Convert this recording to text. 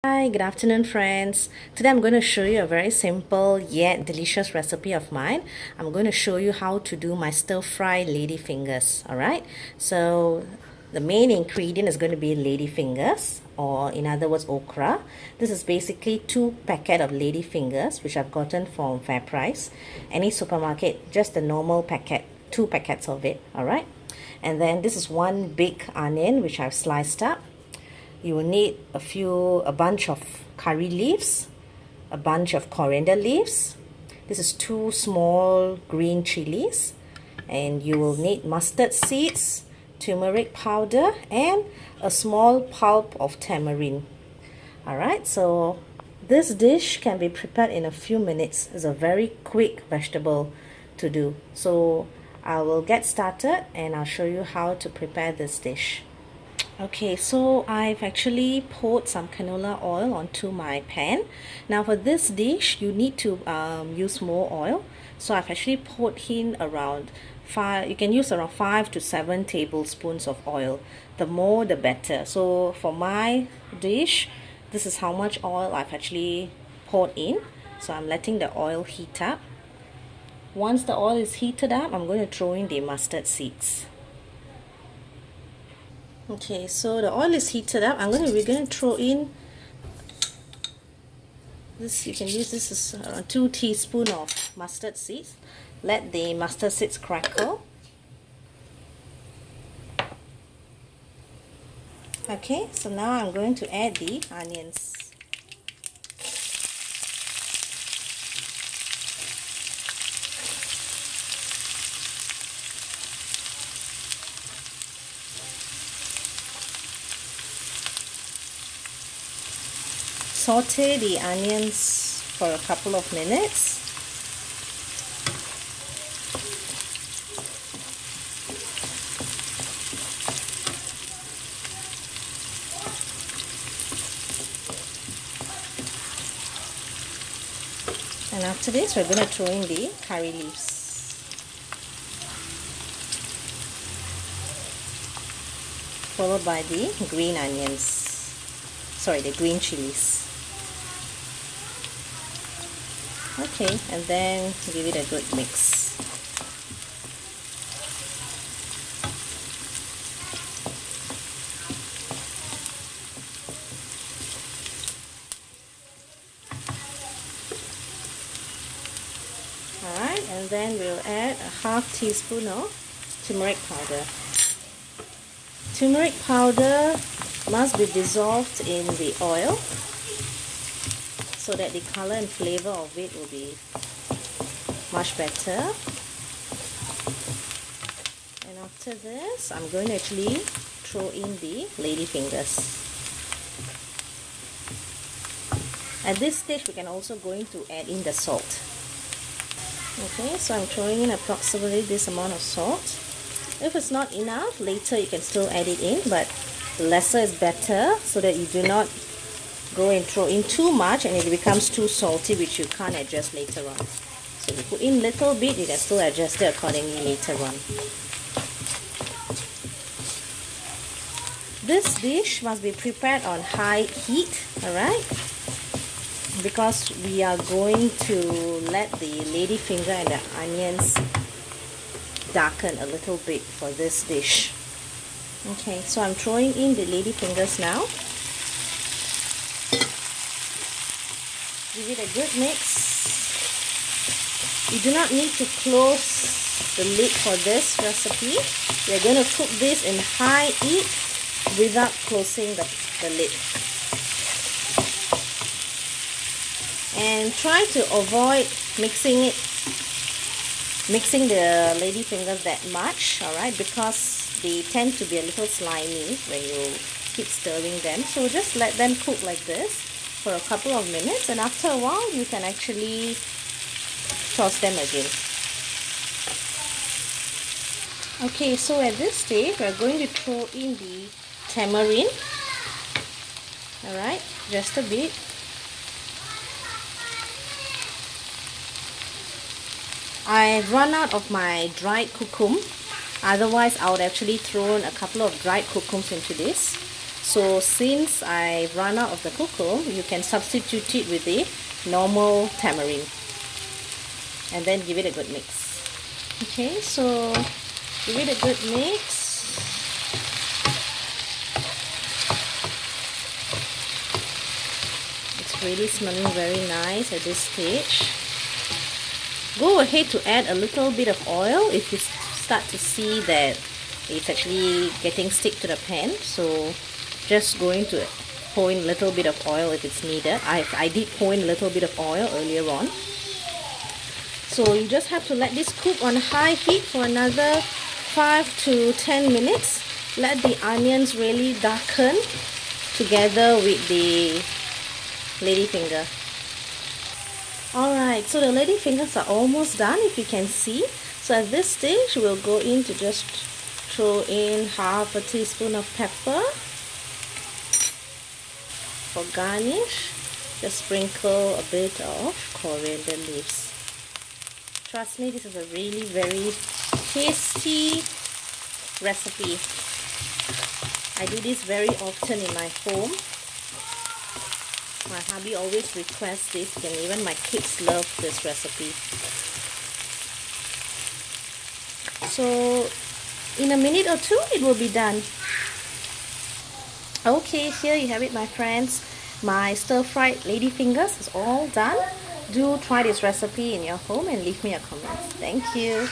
Hi, good afternoon, friends. Today I'm going to show you a very simple yet delicious recipe of mine. I'm going to show you how to do my stir-fry ladyfingers. Alright, so the main ingredient is going to be ladyfingers, or in other words, okra. This is basically 2 packets of ladyfingers, which I've gotten from Fair Price. Any supermarket, just the normal packet, 2 packets of it. Alright, and then this is 1 big onion, which I've sliced up. You will need a bunch of curry leaves, a bunch of coriander leaves. This is 2 small green chilies, and you will need mustard seeds, turmeric powder, and a small pulp of tamarind. Alright, so this dish can be prepared in a few minutes. It's a very quick vegetable to do. So I will get started and I'll show you how to prepare this dish. Okay, so I've actually poured some canola oil onto my pan. Now for this dish, you need to use more oil. So I've actually poured in around 5, you can use around 5 to 7 tablespoons of oil. The more the better. So for my dish, this is how much oil I've actually poured in. So I'm letting the oil heat up. Once the oil is heated up, I'm going to throw in the mustard seeds. Okay, so the oil is heated up. We're going to throw in this. You can use this as around 2 teaspoons of mustard seeds. Let the mustard seeds crackle. Okay, so now I'm going to add the onions. Saute the onions for a couple of minutes. And after this, we're going to throw in the curry leaves. Followed by the green onions. Sorry, the green chilies. Okay, and then give it a good mix. Alright, and then we'll add a half teaspoon of turmeric powder. Turmeric powder must be dissolved in the oil, so that the color and flavor of it will be much better. And after this, I'm going to actually throw in the ladyfingers. At this stage, we can also going to add in the salt. Okay, so I'm throwing in approximately this amount of salt. If it's not enough, later you can still add it in, but lesser is better, so that you do not go and throw in too much and it becomes too salty, which you can't adjust later on. So if you put in little bit, you can still adjust it accordingly later on. This dish must be prepared on high heat, alright? Because we are going to let the ladyfinger and the onions darken a little bit for this dish. Okay, so I'm throwing in the ladyfingers now. Give it a good mix. You do not need to close the lid for this recipe. We're going to cook this in high heat without closing the lid. And try to avoid mixing the ladyfingers that much, alright, because they tend to be a little slimy when you keep stirring them. So just let them cook like this for a couple of minutes, and after a while you can actually toss them again. Okay, so at this stage we're going to throw in the tamarind. Alright, just a bit. I've run out of my dried cucumber. Otherwise I would actually thrown a couple of dried cucumbers into this. So since I run out of the cocoa, you can substitute it with the normal tamarind and then give it a good mix. Okay, so give it a good mix. It's really smelling very nice at this stage. Go ahead to add a little bit of oil if you start to see that it's actually getting stick to the pan. So just going to pour in a little bit of oil if it's needed. I did pour in a little bit of oil earlier on. So you just have to let this cook on high heat for another 5 to 10 minutes. Let the onions really darken together with the ladyfinger. Alright, so the ladyfingers are almost done, if you can see. So at this stage, we'll go in to just throw in half a teaspoon of pepper. For garnish, just sprinkle a bit of coriander leaves. Trust me, this is a really very tasty recipe. I do this very often in my home. My hubby always requests this, and even my kids love this recipe. So in a minute or two it will be done. Okay, here you have it, my friends. My stir-fried ladyfingers is all done. Do try this recipe in your home and leave me a comment. Thank you.